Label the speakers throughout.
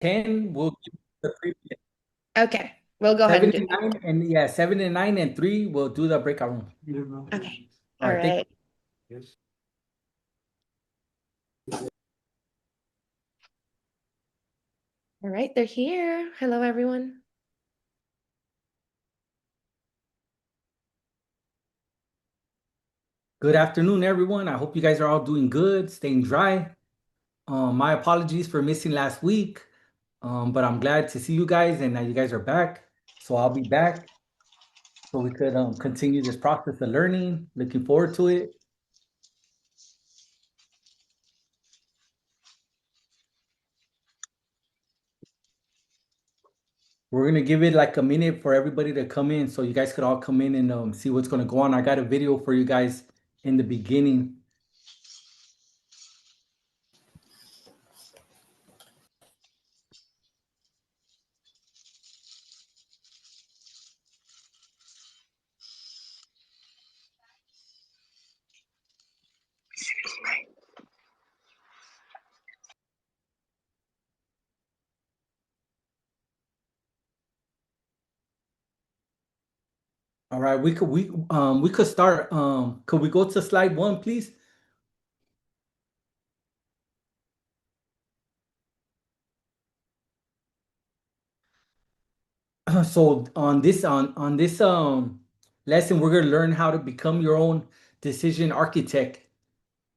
Speaker 1: 10, we'll give the previous
Speaker 2: Okay, we'll go ahead and
Speaker 1: seven
Speaker 2: do
Speaker 1: and
Speaker 2: that.
Speaker 1: nine, and yeah, 7 and 9 and 3, we'll do the breakout room.
Speaker 2: Okay.
Speaker 1: All
Speaker 2: All
Speaker 1: right, thank
Speaker 2: right.
Speaker 1: you.
Speaker 2: All right, they're here. Hello, everyone.
Speaker 1: Good afternoon, everyone. I hope you guys are all doing good, staying dry. My apologies for missing last week, but I'm glad to see you guys and now you guys are back. So I'll be back so we could continue this process of learning. Looking forward to it. We're gonna give it like a minute for everybody to come in, so you guys could all come in and see what's gonna go on. I got a video for you guys in the beginning. All right, we could start. Could we go to slide one, please? So on this lesson, we're gonna learn how to become your own decision architect.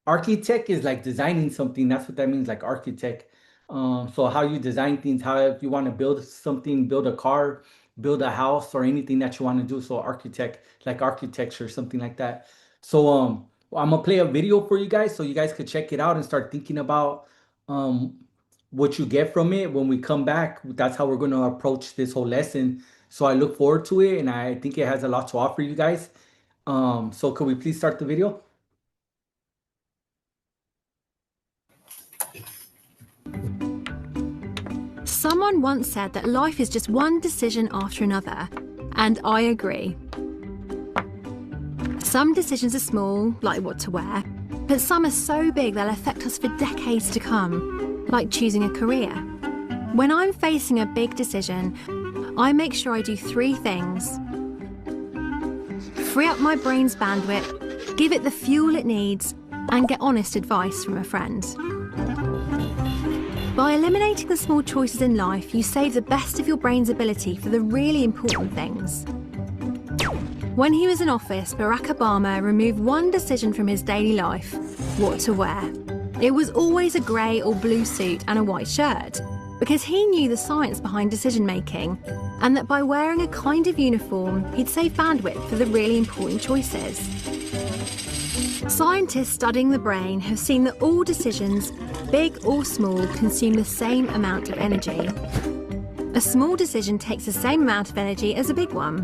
Speaker 1: Architect is like designing something. That's what that means, like architect. So how you design things, how if you want to build something, build a car, build a house, or anything that you want to do. So architect, like architecture, something like that. So I'm gonna play a video for you guys so you guys could check it out and start thinking about um what you get from it when we come back. That's how we're gonna approach this whole lesson. So I look forward to it and I think it has a lot to offer you guys. So could we please start the video?
Speaker 3: Someone once said that life is just one decision after another, and I agree. Some decisions are small, like what to wear, but some are so big they'll affect us for decades to come, like choosing a career. When I'm facing a big decision, I make sure I do three things: free up my brain's bandwidth, give it the fuel it needs, and get honest advice from a friend. By eliminating the small choices in life, you save the best of your brain's ability for the really important things. When he was in office, Barack Obama removed one decision from his daily life: what to wear. It was always a grey or blue suit and a white shirt, because he knew the science behind decision making, and that by wearing a kind of uniform, he'd save bandwidth for the really important choices. Scientists studying the brain have seen that all decisions, big or small, consume the same amount of energy. A small decision takes the same amount of energy as a big one.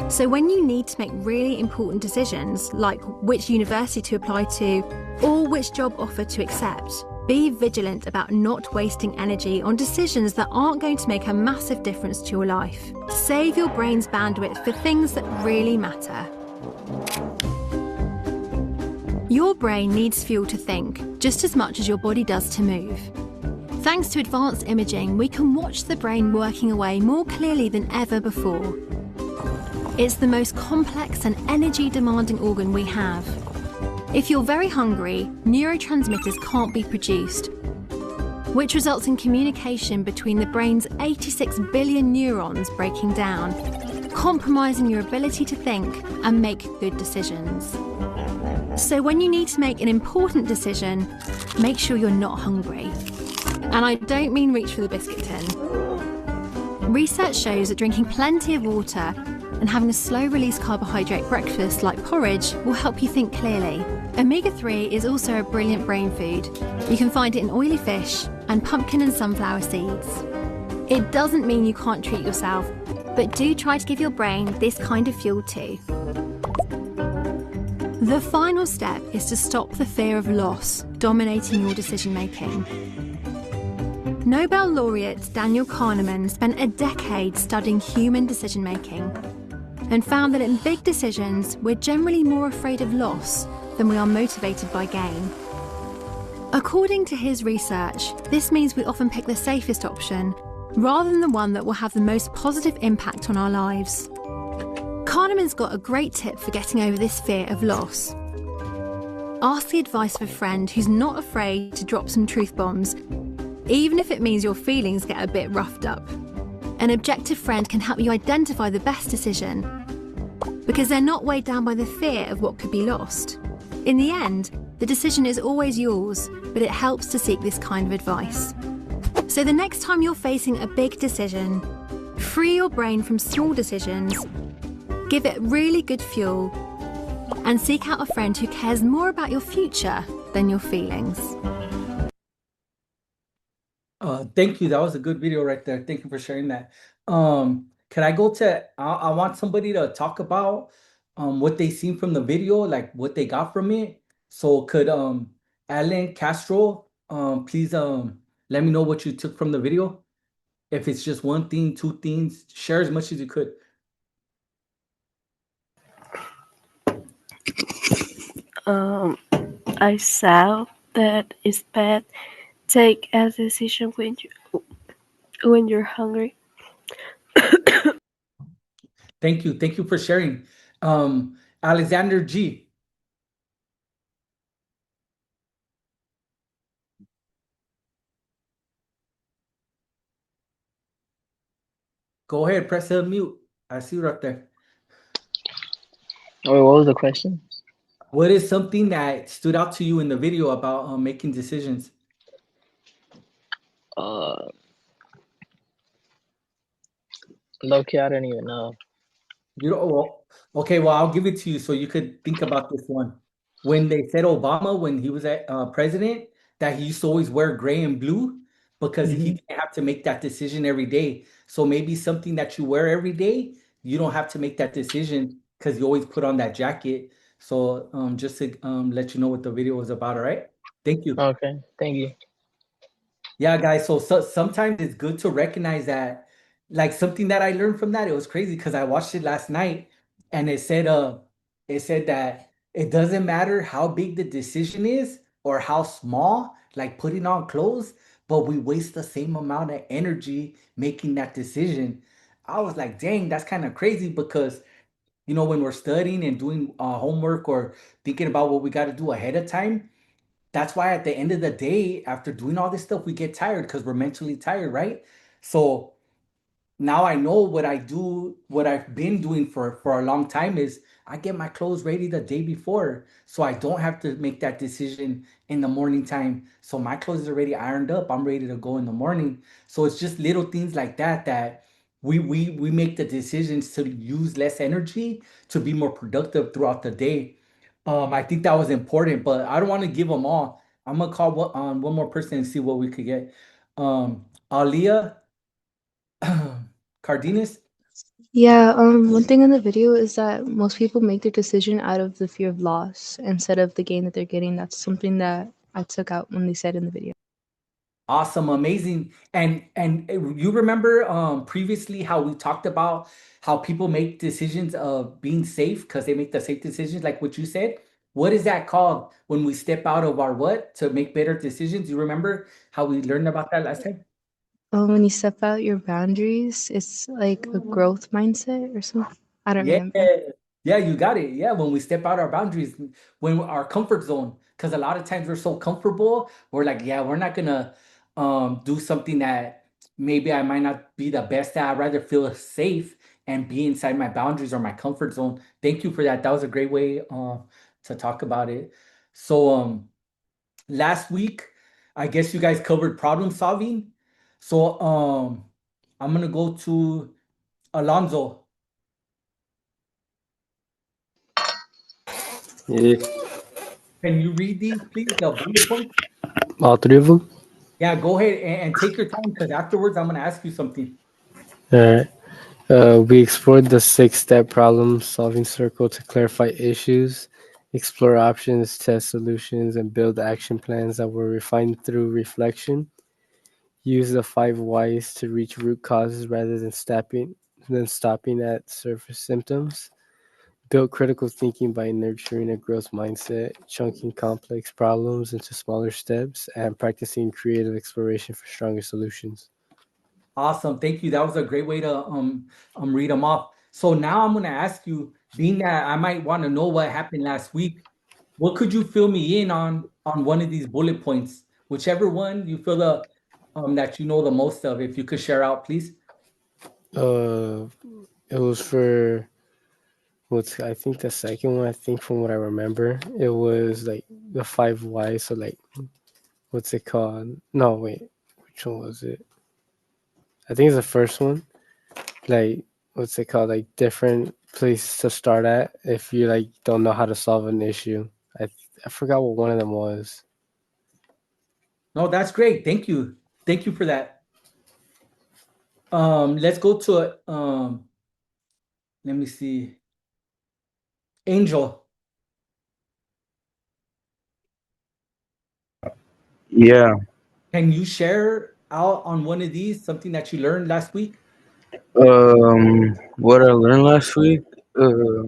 Speaker 3: So when you need to make really important decisions, like which university to apply to or which job offer to accept, be vigilant about not wasting energy on decisions that aren't going to make a massive difference to your life. Save your brain's bandwidth for things that really matter. Your brain needs fuel to think, just as much as your body does to move. Thanks to advanced imaging, we can watch the brain working away more clearly than ever before. It's the most complex and energy-demanding organ we have. If you're very hungry, neurotransmitters can't be produced, which results in communication between the brain's 86 billion neurons breaking down, compromising your ability to think and make good decisions. So when you need to make an important decision, make sure you're not hungry. And I don't mean reach for the biscuit tin. Research shows that drinking plenty of water and having a slow-release carbohydrate breakfast like porridge will help you think clearly. Omega-3 is also a brilliant brain food. You can find it in oily fish and pumpkin and sunflower seeds. It doesn't mean you can't treat yourself, but do try to give your brain this kind of fuel too. The final step is to stop the fear of loss dominating your decision-making. Nobel laureate Daniel Kahneman spent a decade studying human decision-making and found that in big decisions, we're generally more afraid of loss than we are motivated by gain. According to his research, this means we often pick the safest option rather than the one that will have the most positive impact on our lives. Kahneman's got a great tip for getting over this fear of loss. Ask the advice of a friend who's not afraid to drop some truth bombs, even if it means your feelings get a bit roughed up. An objective friend can help you identify the best decision, because they're not weighed down by the fear of what could be lost. In the end, the decision is always yours, but it helps to seek this kind of advice. So the next time you're facing a big decision, free your brain from small decisions, give it really good fuel, and seek out a friend who cares more about your future than your feelings.
Speaker 1: Thank you. That was a good video right there. Thank you for sharing that. Can I go to, I want somebody to talk about what they seen from the video, like what they got from it. So could Alan Castro please let me know what you took from the video? If it's just one thing, two things, share as much as you could.
Speaker 4: I saw that it's bad. Take a decision when you're hungry.
Speaker 1: Thank you. Thank you for sharing. Alexander G. Go ahead, press mute. I see you right there.
Speaker 5: Oh, what was the question?
Speaker 1: What is something that stood out to you in the video about making decisions?
Speaker 5: Low-key, I don't even know.
Speaker 1: You know, well, okay, well, I'll give it to you so you could think about this one. When they said Obama, when he was president, that he used to always wear gray and blue because he didn't have to make that decision every day. So maybe something that you wear every day, you don't have to make that decision because you always put on that jacket. So just to let you know what the video was about, all right? Thank you.
Speaker 5: Okay, thank you.
Speaker 1: Yeah, guys. So sometimes it's good to recognize that, like something that I learned from that. It was crazy because I watched it last night, and it said that it doesn't matter how big the decision is or how small, like putting on clothes, but we waste the same amount of energy making that decision. I was like, dang, that's kind of crazy because when we're studying and doing homework or thinking about what we got to do ahead of time, that's why at the end of the day, after doing all this stuff, we get tired because we're mentally tired, right? So now I know what I do, what I've been doing for a long time is I get my clothes ready the day before, so I don't have to make that decision in the morning time. So my clothes are already ironed up. I'm ready to go in the morning. So it's just little things like that that we make the decisions to use less energy to be more productive throughout the day. I think that was important, but I don't want to give them all. I'm gonna call on one more person and see what we could get. Alia Cardenas.
Speaker 6: Yeah, one thing in the video is that most people make their decision out of the fear of loss instead of the gain that they're getting. That's something that I took out when they said in the video.
Speaker 1: Awesome, amazing. And you remember previously how we talked about how people make decisions of being safe because they make the safe decisions, like what you said. What is that called when we step out of our what to make better decisions? You remember how we learned about that last time?
Speaker 6: When you step out your boundaries, it's like a growth mindset or something. I don't
Speaker 1: Yeah,
Speaker 6: remember.
Speaker 1: yeah, you got it. Yeah, when we step out our boundaries, when our comfort zone, because a lot of times we're so comfortable, we're like, yeah, we're not gonna do something that maybe I might not be the best at. I'd rather feel safe and be inside my boundaries or my comfort zone. Thank you for that. That was a great way to talk about it. So last week, I guess you guys covered problem solving. So I'm gonna go to Alonzo.
Speaker 7: Yeah,
Speaker 1: Can you read these, please? The bullet points?
Speaker 7: all three of them.
Speaker 1: Yeah, go ahead and take your time because afterwards I'm gonna ask you something.
Speaker 7: All right. We explored the six-step problem-solving circle to clarify issues, explore options, test solutions, and build action plans that were refined through reflection. Use the five whys to reach root causes rather than stopping at surface symptoms. Build critical thinking by nurturing a growth mindset, chunking complex problems into smaller steps, and practicing creative exploration for stronger solutions.
Speaker 1: Awesome. Thank you. That was a great way to read them off. So now I'm gonna ask you, being that I might want to know what happened last week, what could you fill me in on one of these bullet points? Whichever one you feel that you know the most of, if you could share out, please.
Speaker 7: Uh, it was for what's I think the second one. I think from what I remember, it was like the five whys. So like, what's it called? No, wait, which one was it? I think it's the first one. Like, what's it called? Like different places to start at if you like don't know how to solve an issue. I forgot what one of them was.
Speaker 1: No, that's great. Thank you. Thank you for that. Let's go to it. Let me see. Angel,
Speaker 8: Yeah.
Speaker 1: can you share out on one of these, something that you learned last week?
Speaker 8: What I learned last week, uh,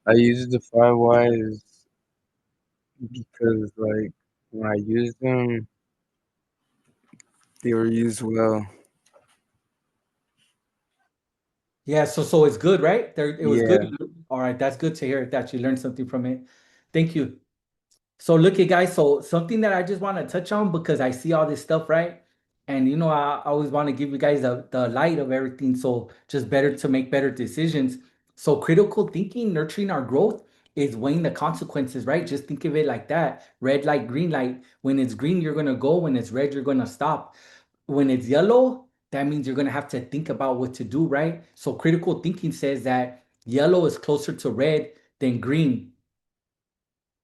Speaker 8: I used the five whys because, like, when I used them, they were used well.
Speaker 1: Yeah, so it's good, right? There, it was good.
Speaker 8: Yeah.
Speaker 1: All right, that's good to hear that you learned something from it. Thank you. So look at guys, so something that I just want to touch on because I see all this stuff, right? And I always want to give you guys the light of everything. So just better to make better decisions. So critical thinking, nurturing our growth is weighing the consequences, right? Just think of it like that. Red light, green light. When it's green, you're gonna go. When it's red, you're gonna stop. When it's yellow, that means you're gonna have to think about what to do, right? So critical thinking says that yellow is closer to red than green.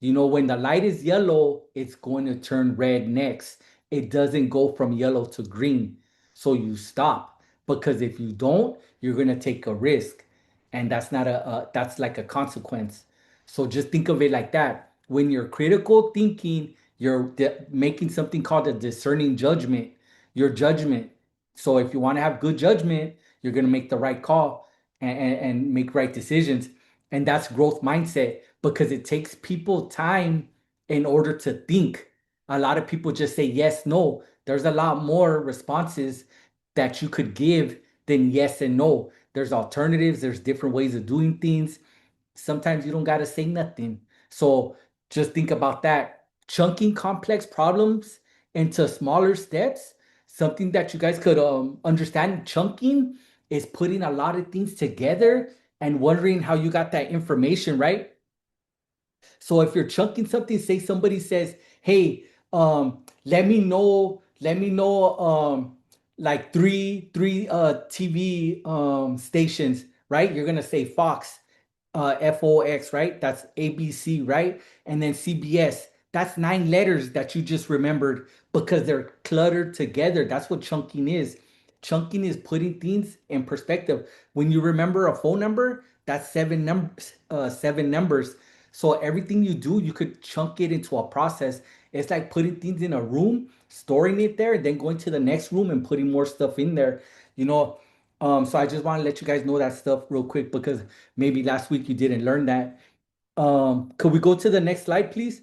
Speaker 1: When the light is yellow, it's going to turn red next. It doesn't go from yellow to green. So you stop because if you don't, you're going to take a risk. And that's not that's like a consequence. So just think of it like that. When you're critical thinking, you're making something called a discerning judgment, your judgment. So if you want to have good judgment, you're going to make the right call and make right decisions. And that's growth mindset because it takes people time in order to think. A lot of people just say yes, no. There's a lot more responses that you could give than yes and no. There's alternatives, there's different ways of doing things. Sometimes you don't got to say nothing. So just think about that. Chunking complex problems into smaller steps, something that you guys could understand. Chunking is putting a lot of things together and wondering how you got that information, right? So if you're chunking something, say somebody says, "Hey, let me know, like three TV stations, right?" You're gonna say Fox, FOX, right? That's ABC, right? And then CBS. That's 9 letters that you just remembered because they're cluttered together. That's what chunking is. Chunking is putting things in perspective. When you remember a phone number, that's seven numbers. So everything you do, you could chunk it into a process. It's like putting things in a room, storing it there, then going to the next room and putting more stuff in there. You know, so I just want to let you guys know that stuff real quick because maybe last week you didn't learn that. Could we go to the next slide, please?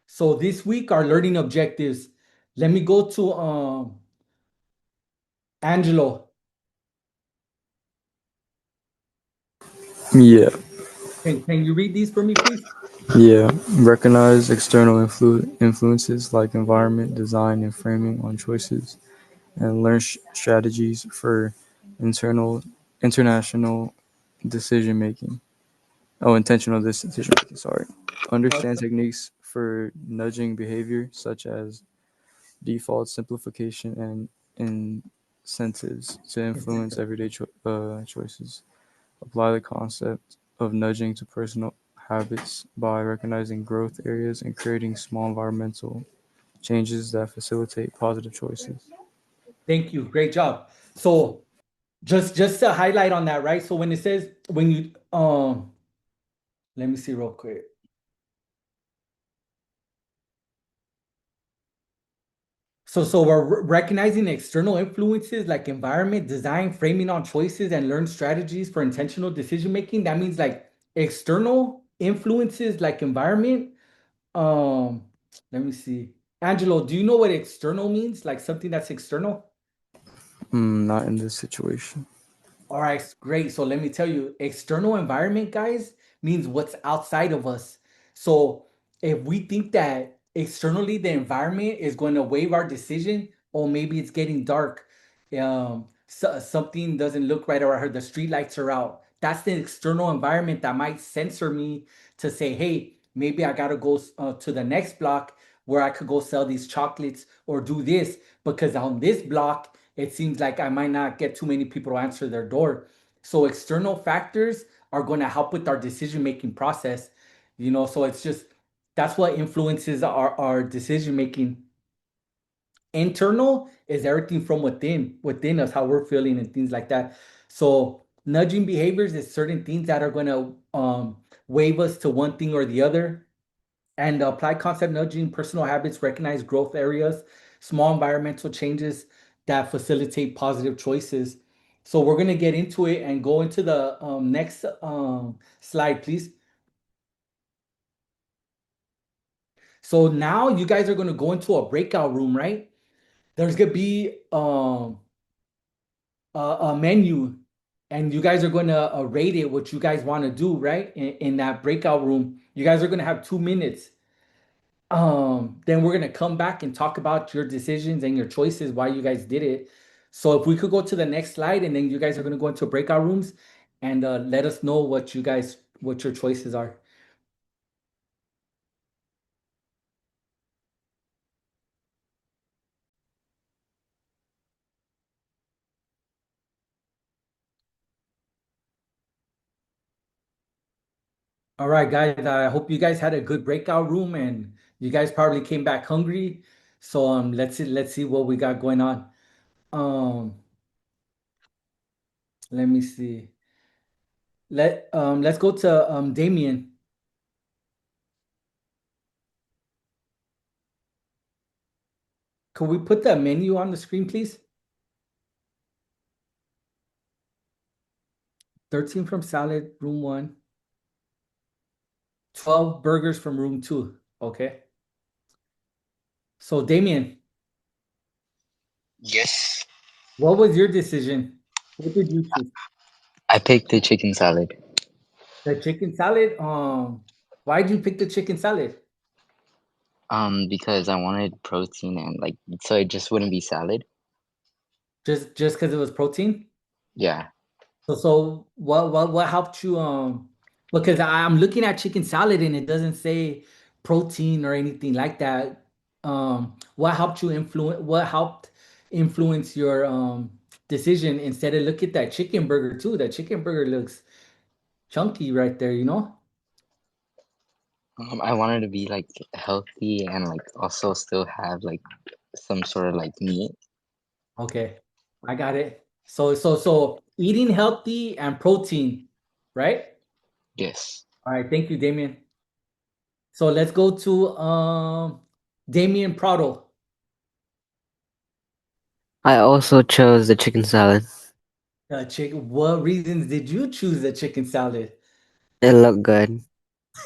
Speaker 1: So this week our learning objectives. Let me go to Angelo.
Speaker 9: Yeah,
Speaker 1: Can you read these for me, please?
Speaker 9: yeah. Recognize external influences like environment, design, and framing on choices, and learn strategies for internal, international decision making. Oh, intentional decision making. Sorry. Understand
Speaker 1: Okay.
Speaker 9: techniques for nudging behavior, such as default simplification and incentives to influence everyday choices. Apply the concept of nudging to personal habits by recognizing growth areas and creating small environmental changes that facilitate positive choices.
Speaker 1: Thank you. Great job. So just to highlight on that, right? So when it says when you let me see real quick. So we're recognizing external influences like environment, design, framing on choices, and learn strategies for intentional decision making. That means like external influences like environment. Um, Let me see. Angelo, do you know what external means? Like something that's external?
Speaker 9: Not in this situation.
Speaker 1: All right, great. So let me tell you, external environment, guys, means what's outside of us. So if we think that externally the environment is going to waive our decision, or maybe it's getting dark, something doesn't look right, or I heard the street lights are out. That's the external environment that might censor me to say, hey, maybe I gotta go to the next block where I could go sell these chocolates or do this because on this block it seems like I might not get too many people to answer their door. So external factors are going to help with our decision making process, so it's just that's what influences our decision making. Internal is everything from within us, how we're feeling and things like that. So nudging behaviors is certain things that are going to wave us to one thing or the other. And apply concept nudging, personal habits, recognize growth areas, small environmental changes that facilitate positive choices. So we're going to get into it and go into the next slide, please. So now you guys are going to go into a breakout room, right? There's going to be a menu, and you guys are going to rate it what you guys want to do, right? In that breakout room, you guys are going to have 2 minutes. Then we're gonna come back and talk about your decisions and your choices, why you guys did it. So if we could go to the next slide, and then you guys are gonna go into breakout rooms and let us know what your choices are. All right, guys. I hope you guys had a good breakout room, and you guys probably came back hungry. So let's see what we got going on. Um, Let me see. Let's go to Damien. Could we put the menu on the screen, please? 13 from salad, room one. 12 burgers from room two. Okay. So, Damien,
Speaker 5: Yes.
Speaker 1: what was your decision? What did you choose?
Speaker 5: I picked the chicken salad.
Speaker 1: The chicken salad. Why did you pick the chicken salad?
Speaker 5: Because I wanted protein and like so it just wouldn't be salad.
Speaker 1: Just because it was protein?
Speaker 5: Yeah.
Speaker 1: So what helped you because I'm looking at chicken salad and it doesn't say protein or anything like that. What helped influence your decision instead of look at that chicken burger too? That chicken burger looks chunky right there, you know?
Speaker 5: I wanted to be like healthy and like also still have like some sort of like meat.
Speaker 1: Okay, I got it. So eating healthy and protein, right?
Speaker 5: Yes.
Speaker 1: All right, thank you, Damien. So let's go to Damien Prado.
Speaker 10: I also chose the chicken salad.
Speaker 1: Chicken. What reasons did you choose the chicken salad?
Speaker 10: It looked good.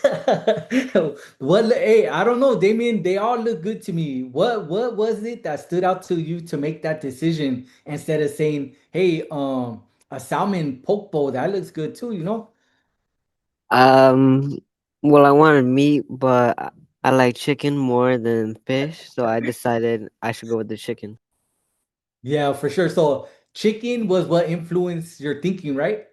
Speaker 1: Hey, I don't know, Damien. They all look good to me. What was it that stood out to you to make that decision instead of saying, "Hey, a salmon poke bowl that looks good too," you know?
Speaker 10: Um, well, I wanted meat, but I like chicken more than fish, so I decided I should go with the chicken.
Speaker 1: Yeah, for sure. So chicken was what influenced your thinking, right?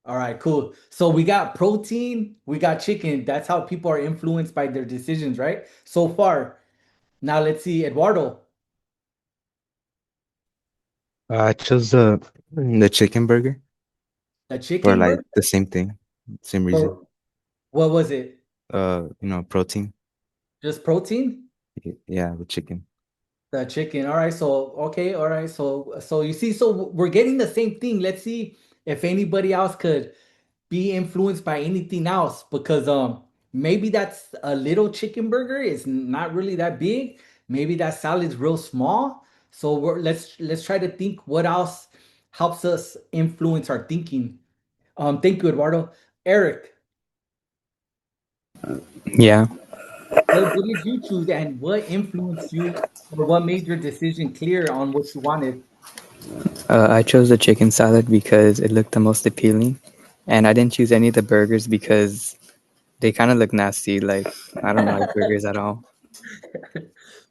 Speaker 1: All right, cool. So we got protein, we got chicken. That's how people are influenced by their decisions, right? So far. Now let's see, Eduardo,
Speaker 11: I chose the chicken burger
Speaker 1: the
Speaker 11: for
Speaker 1: chicken
Speaker 11: like
Speaker 1: burger.
Speaker 11: the same thing, same reason.
Speaker 1: So what was it?
Speaker 11: Protein.
Speaker 1: Just protein?
Speaker 11: Yeah, the chicken.
Speaker 1: The chicken. All right. So okay. All right. So you see, so we're getting the same thing. Let's see if anybody else could be influenced by anything else because maybe that's a little chicken burger. It's not really that big. maybe that salad's real small. So let's try to think what else helps us influence our thinking. Thank you, Eduardo. Eric,
Speaker 9: Yeah,
Speaker 1: what did you choose and what influenced you or what made your decision clear on what you wanted?
Speaker 9: I chose the chicken salad because it looked the most appealing, and I didn't choose any of the burgers because they kind of look nasty. Like I don't like burgers at all.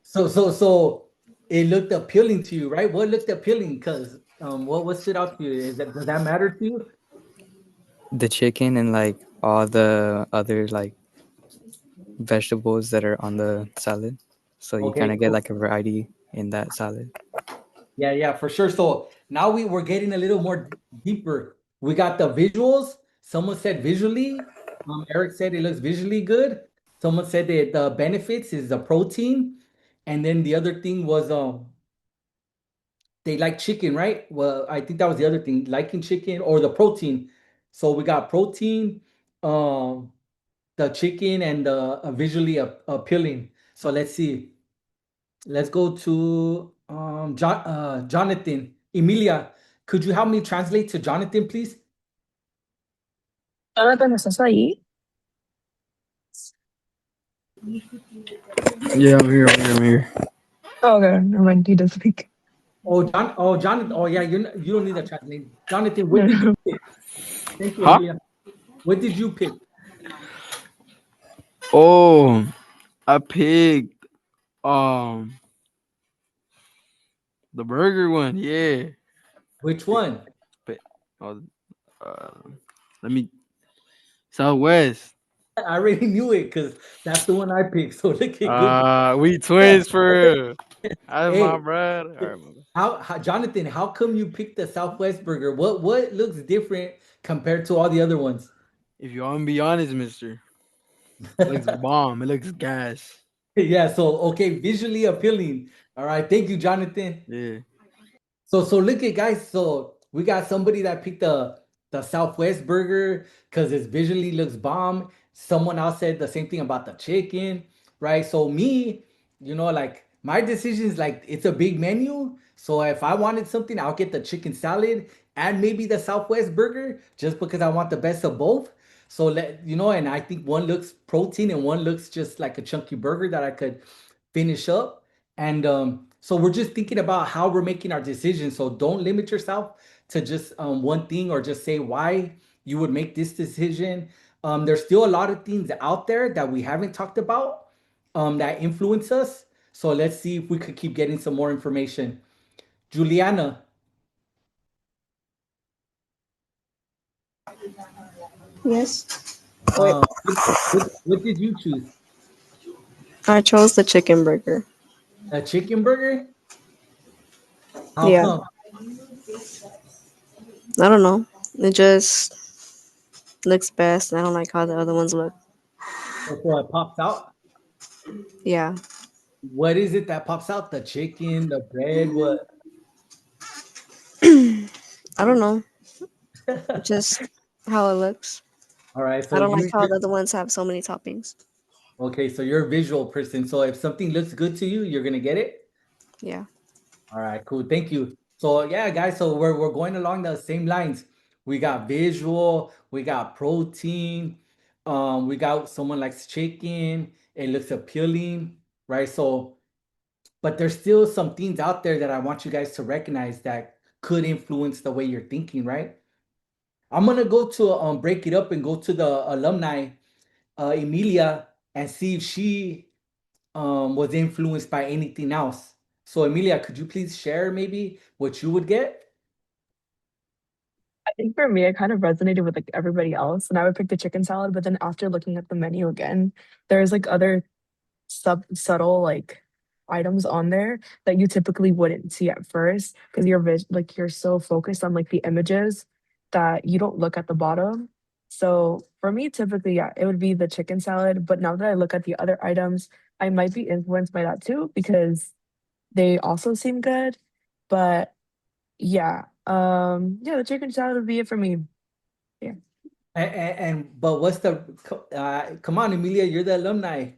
Speaker 1: So it looked appealing to you, right? What looked appealing? Because what stood out to you? Is that does that matter to you?
Speaker 9: The chicken and like all the other like vegetables that are on the salad, so you kind
Speaker 1: Okay,
Speaker 9: of get
Speaker 1: cool.
Speaker 9: like a variety in that salad.
Speaker 1: Yeah, yeah, for sure. So now we're getting a little more deeper. We got the visuals. Someone said visually. Eric said it looks visually good. Someone said that the benefits is the protein, and then the other thing was they like chicken, right? Well, I think that was the other thing, liking chicken or the protein. So we got protein, um, the chicken, and the visually appealing. So let's see. Let's go to Jonathan. Emilia, could you help me translate to Jonathan, please?
Speaker 12: Jonathan, ¿estás ahí?
Speaker 8: Yeah, I'm here. I'm here. I'm here.
Speaker 12: Oh, okay, never mind. He does speak.
Speaker 1: Jonathan. Oh, yeah, you don't need a translate. Jonathan, what
Speaker 12: No,
Speaker 1: did you
Speaker 12: no.
Speaker 1: pick? Thank you,
Speaker 8: Huh?
Speaker 1: Emilia. What did you pick?
Speaker 8: Oh, I picked um the burger one. Yeah.
Speaker 1: Which one?
Speaker 8: But, oh, uh, let me Southwest.
Speaker 1: I already knew it because that's the one I picked. So look at good.
Speaker 8: We
Speaker 1: Yeah.
Speaker 8: twins for real. That's my
Speaker 1: Hey,
Speaker 8: brother. All right, my bad.
Speaker 1: how Jonathan, how come you picked the Southwest burger? What looks different compared to all the other ones?
Speaker 8: If you want to be honest, mister, it looks bomb. It looks gas.
Speaker 1: Yeah, so okay, visually appealing. All right, thank you, Jonathan.
Speaker 8: Yeah.
Speaker 1: So look at guys. So we got somebody that picked the Southwest burger because it visually looks bomb. Someone else said the same thing about the chicken, right? So me, like my decision is like it's a big menu. So if I wanted something, I'll get the chicken salad and maybe the Southwest burger just because I want the best of both. So and I think one looks protein and one looks just like a chunky burger that I could finish up. And so we're just thinking about how we're making our decisions. So don't limit yourself to just one thing or just say why you would make this decision. There's still a lot of things out there that we haven't talked about that influence us. So let's see if we could keep getting some more information. Juliana,
Speaker 13: Yes. Wait,
Speaker 1: what did you choose?
Speaker 13: I chose the chicken burger.
Speaker 1: A chicken burger? How
Speaker 13: Yeah,
Speaker 1: come?
Speaker 13: I don't know. It just looks best. I don't like how the other ones look.
Speaker 1: So it pops out.
Speaker 13: Yeah,
Speaker 1: What is it that pops out? The chicken, the bread, what?
Speaker 13: I don't know. Just how it looks.
Speaker 1: All right,
Speaker 13: I
Speaker 1: so
Speaker 13: don't like how the other ones have so many toppings.
Speaker 1: okay, so you're a visual person. So if something looks good to you, you're gonna get it.
Speaker 13: Yeah.
Speaker 1: All right, cool. Thank you. So yeah, guys, so we're going along the same lines. We got visual, we got protein, we got someone likes chicken, it looks appealing, right? So, but there's still some things out there that I want you guys to recognize that could influence the way you're thinking, right? I'm gonna go to break it up and go to the alumni, Emilia, and see if she was influenced by anything else. So, Emilia, could you please share maybe what you would get?
Speaker 12: I think for me, I kind of resonated with like everybody else, and I would pick the chicken salad. But then after looking at the menu again, there's like other subtle like items on there that you typically wouldn't see at first because like you're so focused on like the images that you don't look at the bottom. So for me, typically, yeah, it would be the chicken salad. But now that I look at the other items, I might be influenced by that too because they also seem good. But yeah, yeah, the chicken salad would be it for me. Yeah.
Speaker 1: But what's come on, Emilia, you're the alumni.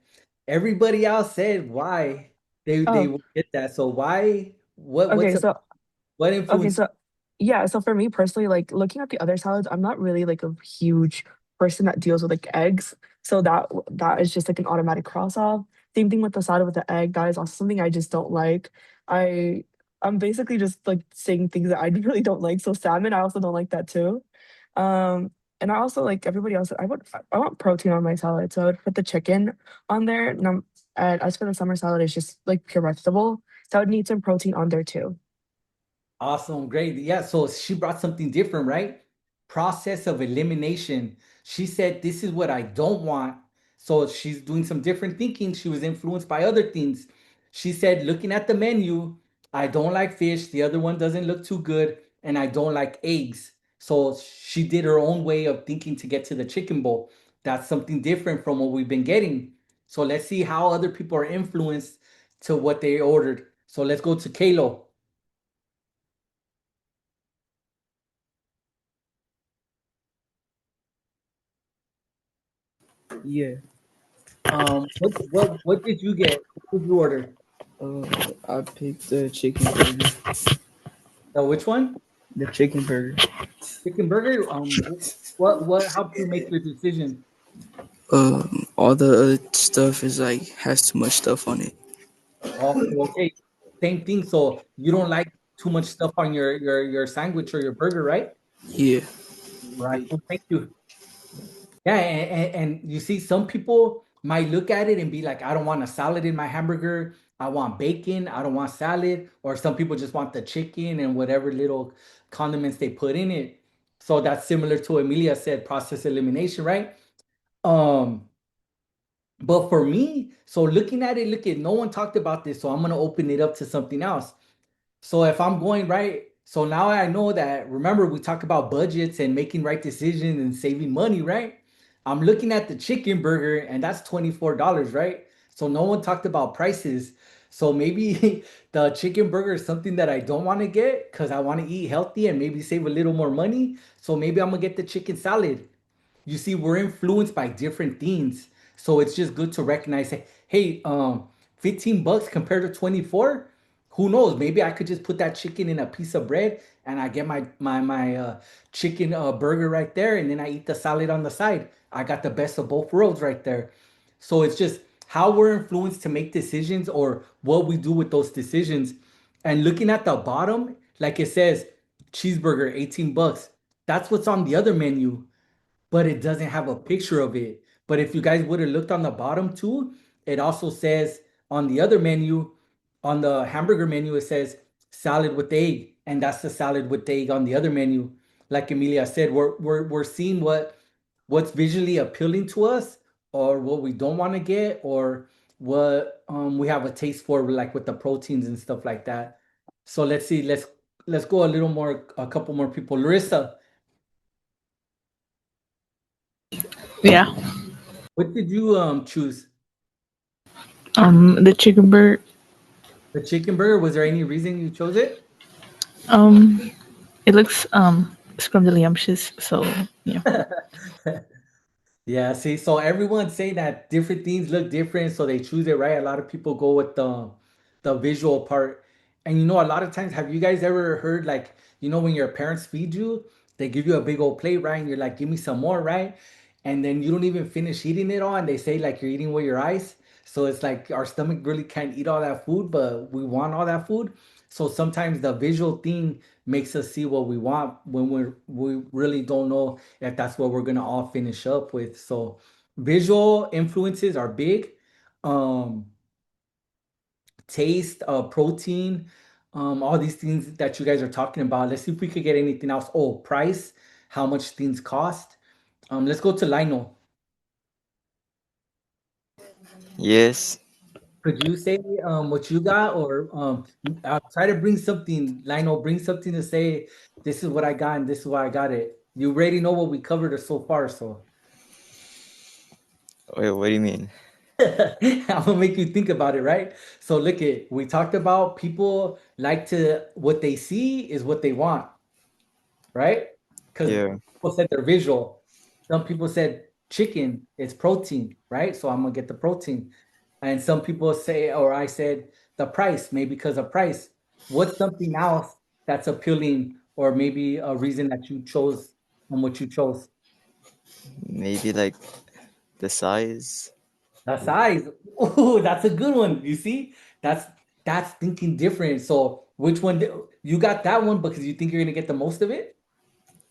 Speaker 1: Everybody else said why. they
Speaker 12: Oh,
Speaker 1: will get that. So why?
Speaker 12: okay.
Speaker 1: What
Speaker 12: Okay,
Speaker 1: influence?
Speaker 12: so yeah, so for me personally, like looking at the other salads, I'm not really like a huge person that deals with like eggs. So that is just like an automatic cross off. Same thing with the salad with the egg. That is also something I just don't like. I I'm basically just like saying things that I really don't like. So salmon, I also don't like that too. And I also like everybody else. I want protein on my salad, so I would put the chicken on there. And as for the summer salad, it's just like pure vegetable. So I would need some protein on there too.
Speaker 1: Awesome, great. Yeah, so she brought something different, right? Process of elimination. She said, "This is what I don't want." So she's doing some different thinking. She was influenced by other things. She said, looking at the menu, I don't like fish. The other one doesn't look too good. And I don't like eggs. So she did her own way of thinking to get to the chicken bowl. That's something different from what we've been getting. So let's see how other people are influenced to what they ordered. So let's go to Kalo.
Speaker 9: Yeah.
Speaker 1: What did you get? What did you order?
Speaker 9: I picked the chicken burger.
Speaker 1: Which one?
Speaker 9: The chicken burger.
Speaker 1: Chicken burger? What helped you make your decision?
Speaker 9: All the other stuff is like has too much stuff on it.
Speaker 1: Oh, okay. Same thing. So you don't like too much stuff on your sandwich or your burger, right?
Speaker 9: Yeah.
Speaker 1: Right. Well, thank you. Yeah, and you see, some people might look at it and be like, I don't want a salad in my hamburger. I want bacon. I don't want salad. Or some people just want the chicken and whatever little condiments they put in it. So that's similar to what Emilia said, process elimination, right? Um, but for me, so looking at it, look at no one talked about this, so I'm gonna open it up to something else. So if I'm going right, so now I know that, remember we talk about budgets and making right decisions and saving money, right? I'm looking at the chicken burger and that's $24, right? So no one talked about prices. So maybe the chicken burger is something that I don't want to get because I want to eat healthy and maybe save a little more money. So maybe I'm gonna get the chicken salad. You see, we're influenced by different things. So it's just good to recognize, hey, 15 bucks compared to 24. Who knows? Maybe I could just put that chicken in a piece of bread and I get my chicken burger right there, and then I eat the salad on the side. I got the best of both worlds right there. So it's just how we're influenced to make decisions or what we do with those decisions. And looking at the bottom, like it says, cheeseburger, 18 bucks. That's what's on the other menu, but it doesn't have a picture of it. But if you guys would have looked on the bottom too, it also says on the other menu, on the hamburger menu, it says salad with egg, and that's the salad with egg on the other menu. Like Emilia said, we're seeing what's visually appealing to us, or what we don't want to get, or what we have a taste for, like with the proteins and stuff like that. So let's see, let's go a little more, a couple more people. Larissa,
Speaker 14: Yeah.
Speaker 1: what did you choose?
Speaker 14: The chicken burger.
Speaker 1: The chicken burger. Was there any reason you chose it?
Speaker 14: Um, it looks scrumptious. So yeah.
Speaker 1: Yeah, see, so everyone's saying that different things look different, so they choose it, right? A lot of people go with the visual part. And a lot of times, have you guys ever heard, like, when your parents feed you, they give you a big old plate, right? And you're like, give me some more, right? And then you don't even finish eating it all, and they say like you're eating with your eyes. So it's like our stomach really can't eat all that food, but we want all that food. So sometimes the visual thing makes us see what we want when we really don't know if that's what we're gonna all finish up with. So visual influences are big. Um, Taste, protein, all these things that you guys are talking about. Let's see if we could get anything else. Oh, price, how much things cost. Let's go to Lionel.
Speaker 5: Yes.
Speaker 1: Could you say what you got, or try to bring something, Lionel, bring something to say, this is what I got and this is why I got it. You already know what we covered so far, so
Speaker 5: Wait, what do you mean?
Speaker 1: I'm gonna make you think about it, right? So look at, we talked about people like to, what they see is what they want, right? Because
Speaker 5: Yeah.
Speaker 1: people said they're visual. Some people said chicken is protein, right? So I'm gonna get the protein. And some people say, or I said, the price, maybe because of price. What's something else that's appealing, or maybe a reason that you chose on what you chose?
Speaker 15: Maybe like the size.
Speaker 1: The size. Oh, that's a good one. You see, that's thinking different. So, which one you got that one because you think you're gonna get the most of it?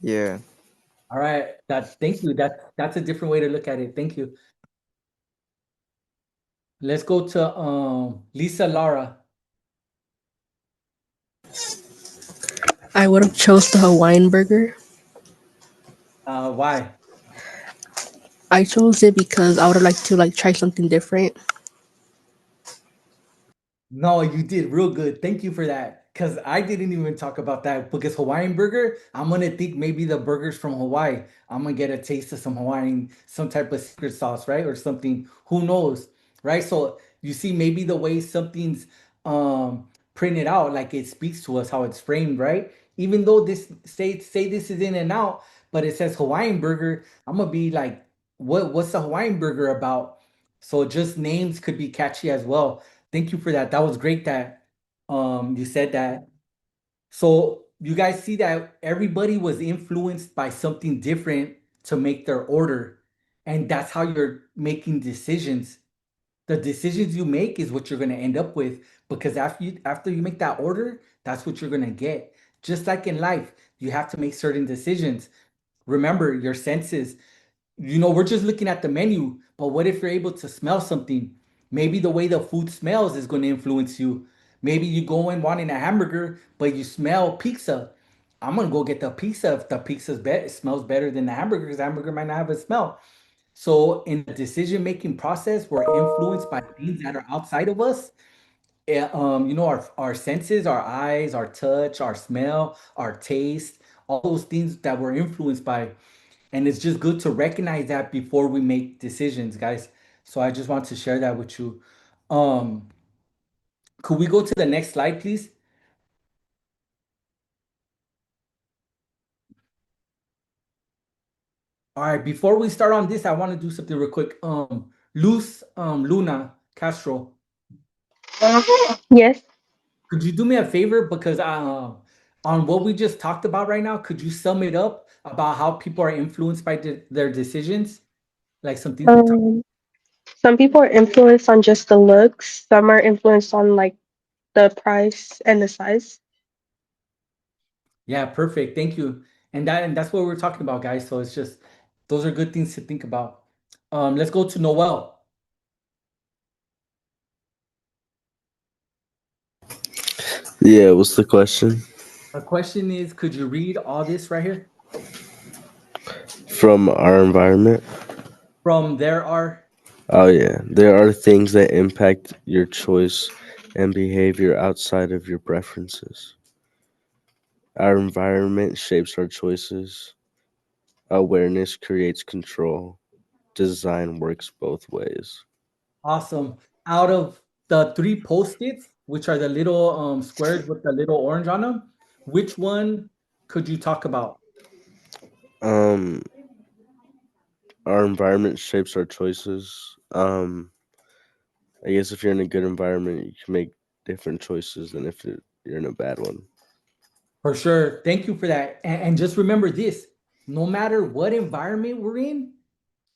Speaker 15: Yeah.
Speaker 1: All right. Thank you. That's a different way to look at it. Thank you. Let's go to Lisa Lara.
Speaker 16: I would have chose the Hawaiian burger.
Speaker 1: Why?
Speaker 16: I chose it because I would have liked to try something different.
Speaker 1: No, you did real good. Thank you for that. Because I didn't even talk about that. Because Hawaiian burger, I'm gonna think maybe the burgers from Hawaii. I'm gonna get a taste of some Hawaiian, some type of secret sauce, right? Or something. Who knows, right? So you see, maybe the way something's printed out, like it speaks to us how it's framed, right? Even though this say this is in and out, but it says Hawaiian burger, I'm gonna be like, what's the Hawaiian burger about? So just names could be catchy as well. Thank you for that. That was great that you said that. So you guys see that everybody was influenced by something different to make their order. And that's how you're making decisions. The decisions you make is what you're gonna end up with because after you make that order, that's what you're gonna get. Just like in life, you have to make certain decisions. Remember your senses. We're just looking at the menu, but what if you're able to smell something? Maybe the way the food smells is going to influence you. Maybe you go in wanting a hamburger, but you smell pizza. I'm gonna go get the pizza if the pizza smells better than the hamburger because the hamburger might not have a smell. So in the decision making process, we're influenced by things that are outside of us. Our senses, our eyes, our touch, our smell, our taste, all those things that we're influenced by. And it's just good to recognize that before we make decisions, guys. So I just want to share that with you. Um, could we go to the next slide, please? All right, before we start on this, I want to do something real quick. Luna Castro,
Speaker 4: Yes.
Speaker 1: could you do me a favor? Because on what we just talked about right now, could you sum it up about how people are influenced by their decisions? Like some things we talked.
Speaker 4: Um, some people are influenced on just the looks. Some are influenced on the price and the size.
Speaker 1: Yeah, perfect. Thank you. And that's what we're talking about, guys. So it's just those are good things to think about. Let's go to Noel.
Speaker 8: Yeah, what's the question?
Speaker 1: The question is, could you read all this right here?
Speaker 8: From our environment?
Speaker 1: From there are
Speaker 8: Oh, yeah. There are things that impact your choice and behavior outside of your preferences. Our environment shapes our choices. Awareness creates control. Design works both ways.
Speaker 1: awesome. Out of the three post-its, which are the little squares with the little orange on them, which one could you talk about?
Speaker 8: Um, our environment shapes our choices. I guess if you're in a good environment, you can make different choices than if you're in a bad one.
Speaker 1: For sure. Thank you for that. And just remember this, no matter what environment we're in,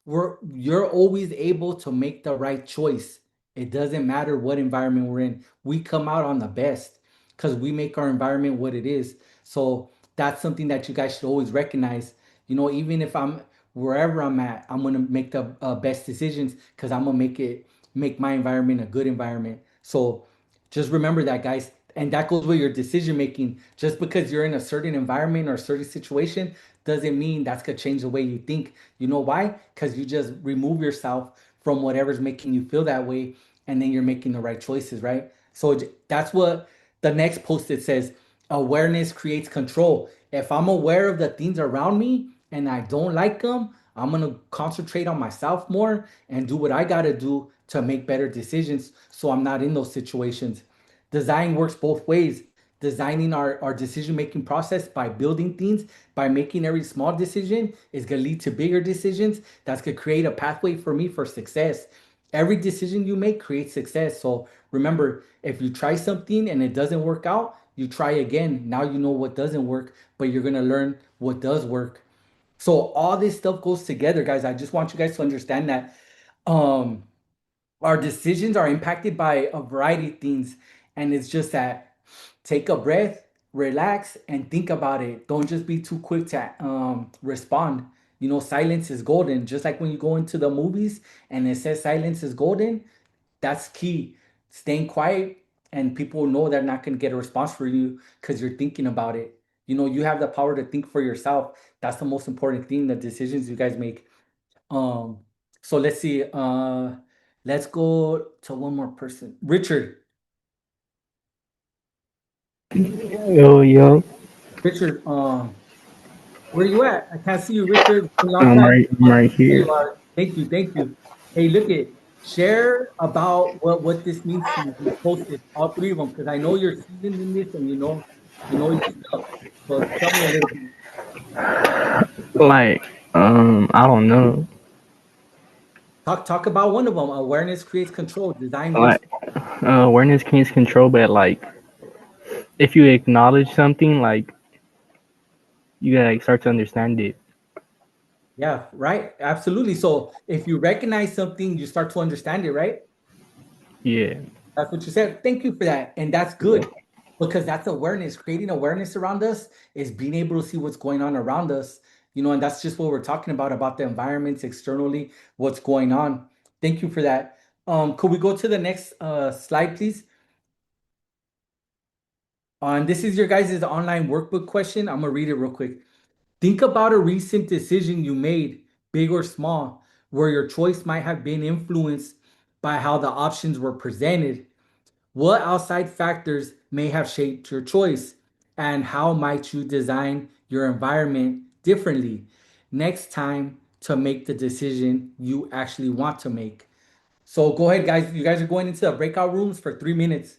Speaker 1: you're always able to make the right choice. It doesn't matter what environment we're in. We come out on the best because we make our environment what it is. So that's something that you guys should always recognize. Even if I'm wherever I'm at, I'm gonna make the best decisions because I'm gonna make my environment a good environment. So just remember that, guys. And that goes with your decision making. Just because you're in a certain environment or a certain situation doesn't mean that's gonna change the way you think. You know why? Because you just remove yourself from whatever's making you feel that way, and then you're making the right choices, right? So that's what the next post it says. Awareness creates control. If I'm aware of the things around me and I don't like them, I'm gonna concentrate on myself more and do what I gotta do to make better decisions so I'm not in those situations. Design works both ways. Designing our decision making process by building things, by making every small decision is going to lead to bigger decisions. That's going to create a pathway for me for success. Every decision you make creates success. So remember, if you try something and it doesn't work out, you try again. Now you know what doesn't work, but you're gonna learn what does work. So all this stuff goes together, guys. I just want you guys to understand that um our decisions are impacted by a variety of things. And it's just that take a breath, relax, and think about it. Don't just be too quick to respond. You know, silence is golden. Just like when you go into the movies and it says silence is golden, that's key. Staying quiet, and people know they're not going to get a response for you because you're thinking about it. You know, you have the power to think for yourself. That's the most important thing, the decisions you guys make. Um, so let's see. Let's go to one more person. Richard.
Speaker 17: Yo, yo.
Speaker 1: Richard, where you at? I can't see you, Richard. It's been a long time.
Speaker 17: I'm right
Speaker 1: There
Speaker 17: here.
Speaker 1: you are. Thank you, thank you. Hey, look it. Share about what this means to you. We posted all three of them because I know you're seasoned in this and you know your stuff. So tell me a little bit.
Speaker 17: Like, I don't know.
Speaker 1: Talk about one of them. Awareness creates control. Design wins.
Speaker 17: Like, awareness gains control, but like, if you acknowledge something, like, you gotta like, start to understand it.
Speaker 1: Yeah, right. Absolutely. So if you recognize something, you start to understand it, right?
Speaker 17: Yeah.
Speaker 1: That's what you said. Thank you for that. And that's good because that's awareness. Creating awareness around us is being able to see what's going on around us, you know, and that's just what we're talking about the environments externally, what's going on. Thank you for that. Could we go to the next slide, please? And this is your guys' online workbook question. I'm gonna read it real quick. Think about a recent decision you made, big or small, where your choice might have been influenced by how the options were presented. What outside factors may have shaped your choice? And how might you design your environment differently next time to make the decision you actually want to make? So go ahead, guys. You guys are going into the breakout rooms for 3 minutes.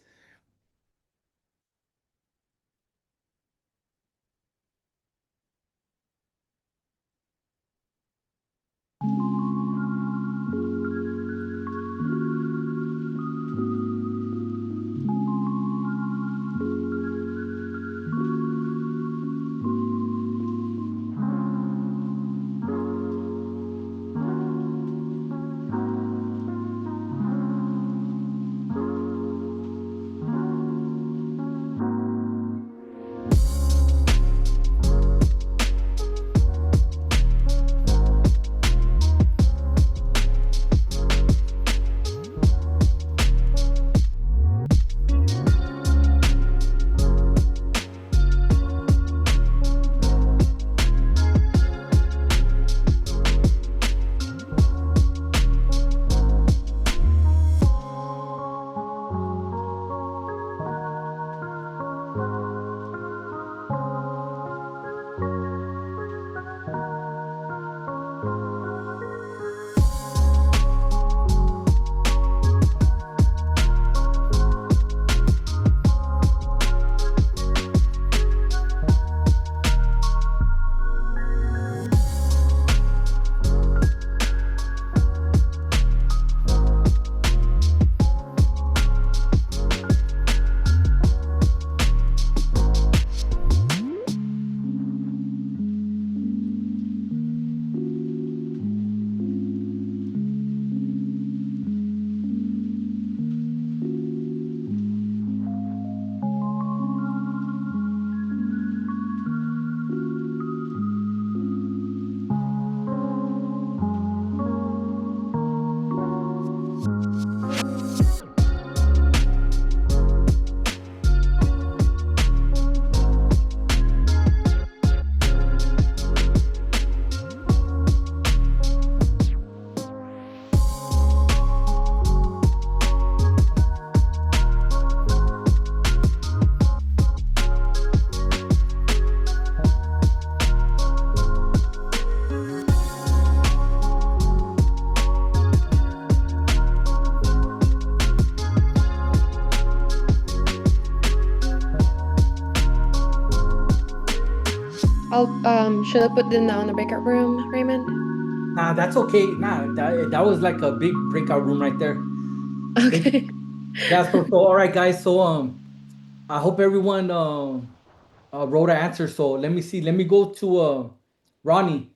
Speaker 2: Should I put them now in the breakout room, Raymond?
Speaker 1: Nah, that's okay. Nah, that was like a big breakout room right there. Thank you.
Speaker 2: Okay.
Speaker 1: Yeah, so all right, guys. So I hope everyone wrote an answer. So let me see. Let me go to Ronnie.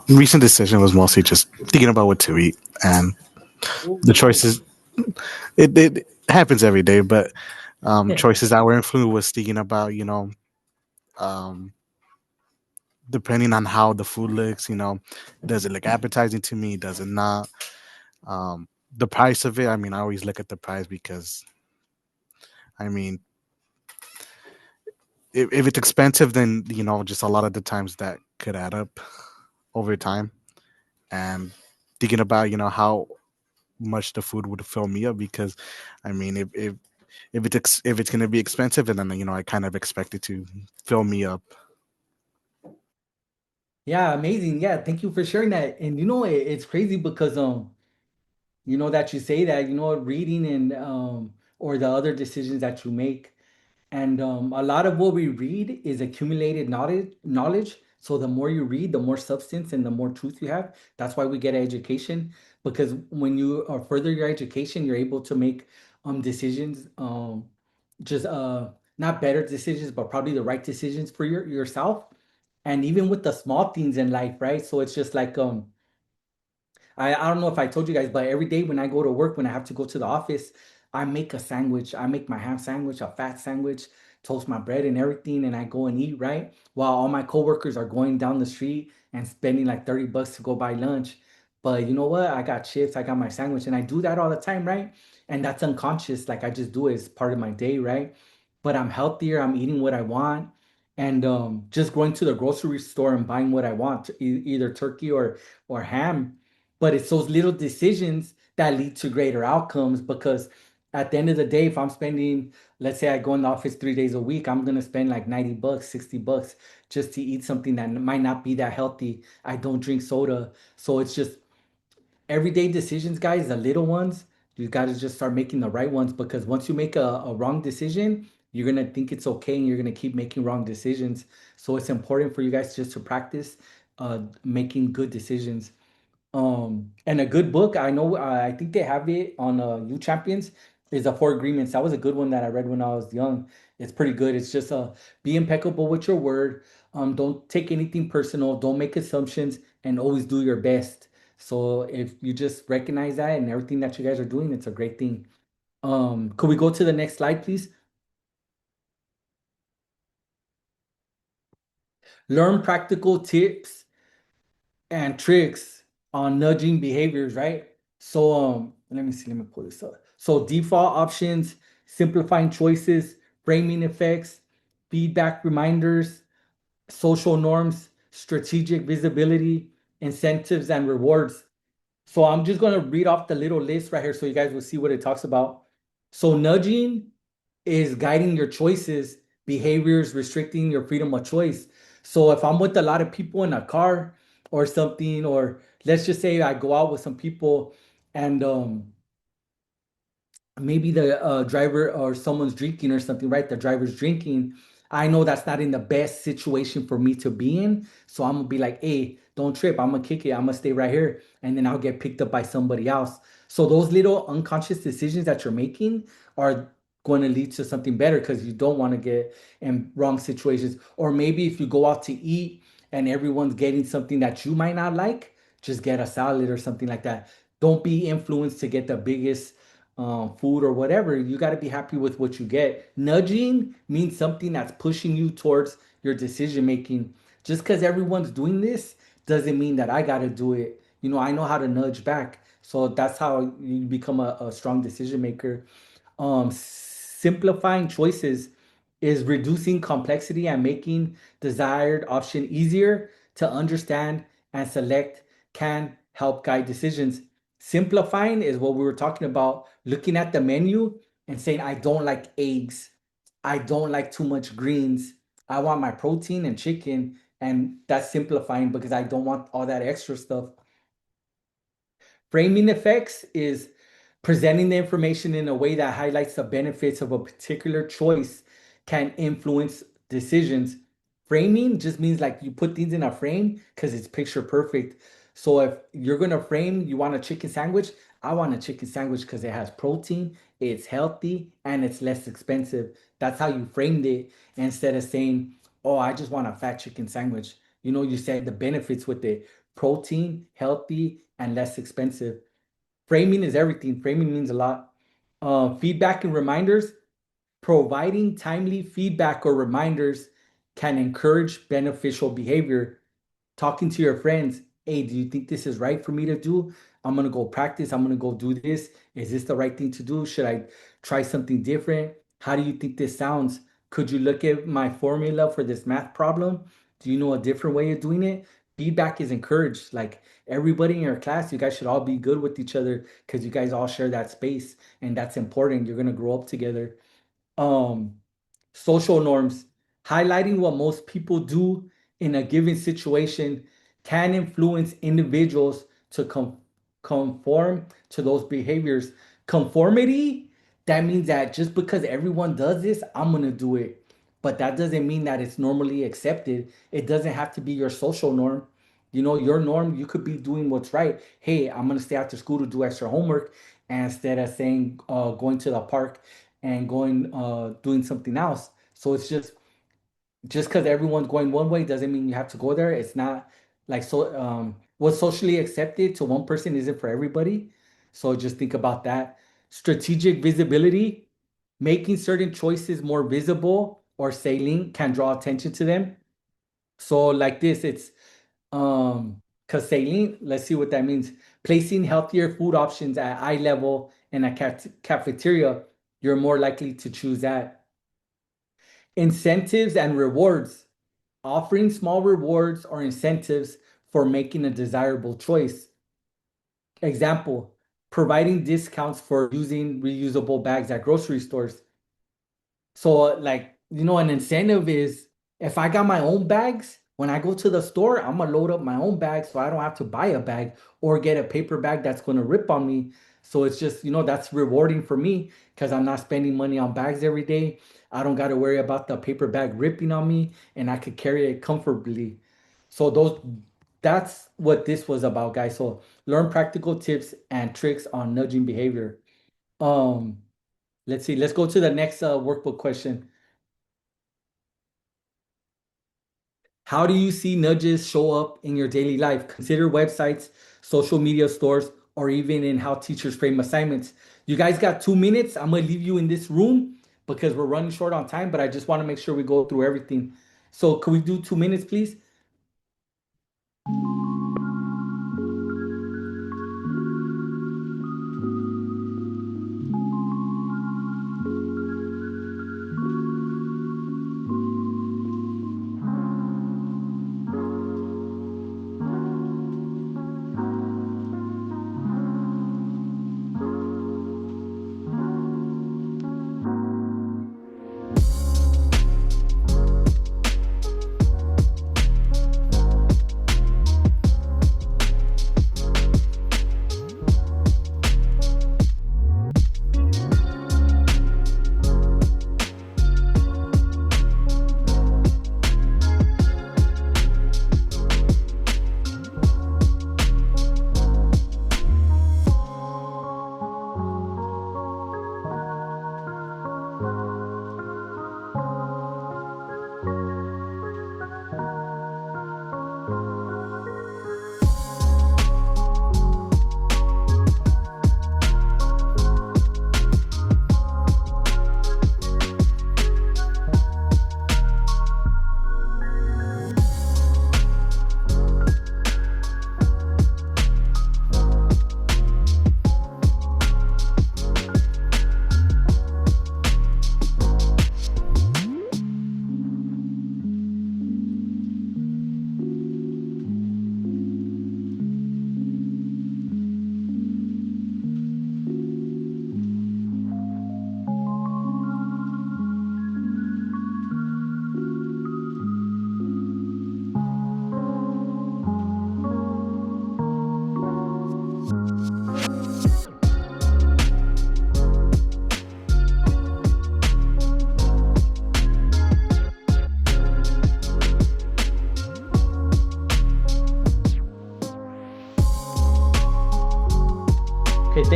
Speaker 11: Recent decision was mostly just thinking about what to eat, and
Speaker 1: Oh,
Speaker 11: the
Speaker 1: nice.
Speaker 11: choices. It happens every day, but choices that were influenced was thinking about um, depending on how the food looks. Does it look appetizing to me? Does it not? The price of it. I mean, I always look at the price because I mean, if it's expensive, then just a lot of the times that could add up over time. And thinking about how much the food would fill me up because I mean if it's gonna be expensive and then I kind of expect it to fill me up.
Speaker 1: Yeah, amazing. Yeah, thank you for sharing that. And it's crazy because that you say that, reading and or the other decisions that you make. And a lot of what we read is accumulated knowledge. So the more you read, the more substance and the more truth you have. That's why we get education, because when you further your education, you're able to make decisions, just not better decisions, but probably the right decisions for yourself. And even with the small things in life, right? So it's just like I don't know if I told you guys, but every day when I go to work, when I have to go to the office, I make a sandwich. I make my ham sandwich, a fat sandwich, toast my bread and everything, and I go and eat, right? While all my coworkers are going down the street and spending like 30 bucks to go buy lunch. But you know what? I got chips, I got my sandwich, and I do that all the time, right? And that's unconscious. Like I just do it as part of my day, right? But I'm healthier, I'm eating what I want. And just going to the grocery store and buying what I want, either turkey or ham, but it's those little decisions that lead to greater outcomes because at the end of the day, if I'm spending, let's say I go in the office 3 days a week, I'm gonna spend like 90 bucks, 60 bucks just to eat something that might not be that healthy. I don't drink soda. So it's just everyday decisions, guys, the little ones, you got to just start making the right ones because once you make a wrong decision, you're going to think it's okay and you're going to keep making wrong decisions. So it's important for you guys just to practice making good decisions. And a good book, I know, I think they have it on You Champions, is the Four Agreements. That was a good one that I read when I was young. It's pretty good. It's just be impeccable with your word. Don't take anything personal. Don't make assumptions, and always do your best. So if you just recognize that and everything that you guys are doing, it's a great thing. Could we go to the next slide, please? Learn practical tips and tricks on nudging behaviors, right? So let me see, let me pull this up. So default options, simplifying choices, framing effects, feedback reminders, social norms, strategic visibility, incentives and rewards. So I'm just going to read off the little list right here so you guys will see what it talks about. So nudging is guiding your choices, behaviors, restricting your freedom of choice. So if I'm with a lot of people in a car or something, or let's just say I go out with some people and maybe the driver or someone's drinking or something, right? The driver's drinking. I know that's not in the best situation for me to be in. So I'm gonna be like, hey, don't trip. I'm gonna kick it. I'm gonna stay right here. And then I'll get picked up by somebody else. So those little unconscious decisions that you're making are going to lead to something better because you don't want to get in wrong situations. Or maybe if you go out to eat and everyone's getting something that you might not like, just get a salad or something like that. Don't be influenced to get the biggest food or whatever. You got to be happy with what you get. Nudging means something that's pushing you towards your decision making. Just because everyone's doing this doesn't mean that I got to do it. I know how to nudge back. So that's how you become a strong decision maker. Simplifying choices is reducing complexity and making desired option easier to understand and select can help guide decisions. Simplifying is what we were talking about, looking at the menu and saying, I don't like eggs. I don't like too much greens. I want my protein and chicken. And that's simplifying because I don't want all that extra stuff. Framing effects is presenting the information in a way that highlights the benefits of a particular choice can influence decisions. Framing just means like you put things in a frame because it's picture perfect. So if you're gonna frame, you want a chicken sandwich, I want a chicken sandwich because it has protein, it's healthy, and it's less expensive. That's how you framed it instead of saying, oh, I just want a fat chicken sandwich. You said the benefits with it: protein, healthy, and less expensive. Framing is everything. Framing means a lot. Feedback and reminders. Providing timely feedback or reminders can encourage beneficial behavior. Talking to your friends, hey, do you think this is right for me to do? I'm gonna go practice. I'm gonna go do this. Is this the right thing to do? Should I try something different? How do you think this sounds? Could you look at my formula for this math problem? Do you know a different way of doing it? Feedback is encouraged. Like everybody in your class, you guys should all be good with each other because you guys all share that space, and that's important. You're gonna grow up together. um Social norms. Highlighting what most people do in a given situation can influence individuals to conform to those behaviors. Conformity, that means that just because everyone does this, I'm gonna do it. But that doesn't mean that it's normally accepted. It doesn't have to be your social norm. Your norm, you could be doing what's right. Hey, I'm gonna stay after school to do extra homework, and instead of saying going to the park and going doing something else. So it's just because everyone's going one way doesn't mean you have to go there. It's not like what's socially accepted to one person isn't for everybody. So just think about that. Strategic visibility, making certain choices more visible or salient can draw attention to them. So like this, it's because salient, let's see what that means. Placing healthier food options at eye level in a cafeteria, you're more likely to choose that. Incentives and rewards, offering small rewards or incentives for making a desirable choice. Example, providing discounts for using reusable bags at grocery stores. So, like, an incentive is if I got my own bags, when I go to the store, I'm gonna load up my own bag so I don't have to buy a bag or get a paper bag that's gonna rip on me. So it's just, that's rewarding for me because I'm not spending money on bags every day. I don't got to worry about the paper bag ripping on me and I could carry it comfortably. So that's what this was about, guys. So learn practical tips and tricks on nudging behavior. Um, let's see. Let's go to the next workbook question. How do you see nudges show up in your daily life? Consider websites, social media stores, or even in how teachers frame assignments. You guys got 2 minutes. I'm going to leave you in this room because we're running short on time, but I just want to make sure we go through everything. So, could we do 2 minutes, please?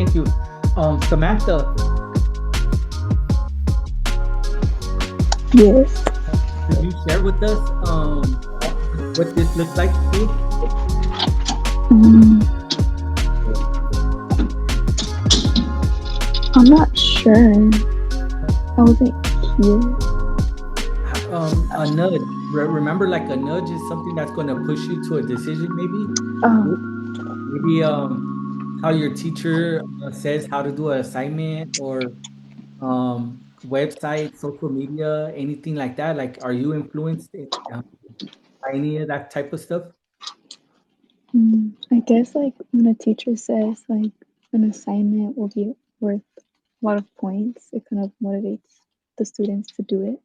Speaker 1: Thank you. Samantha,
Speaker 16: Yes.
Speaker 1: could you share with us what this looks like to you?
Speaker 16: Um, I'm not sure. I wasn't here.
Speaker 1: A nudge. Remember, like a nudge is something that's going to push you to a decision, maybe.
Speaker 16: Oh,
Speaker 1: Maybe how your teacher says how to do an assignment, or website, social media, anything like that. Like, are you influenced by any of that type of stuff?
Speaker 6: I guess like when a teacher says like an assignment will be worth a lot of points, it kind of motivates the students to do it.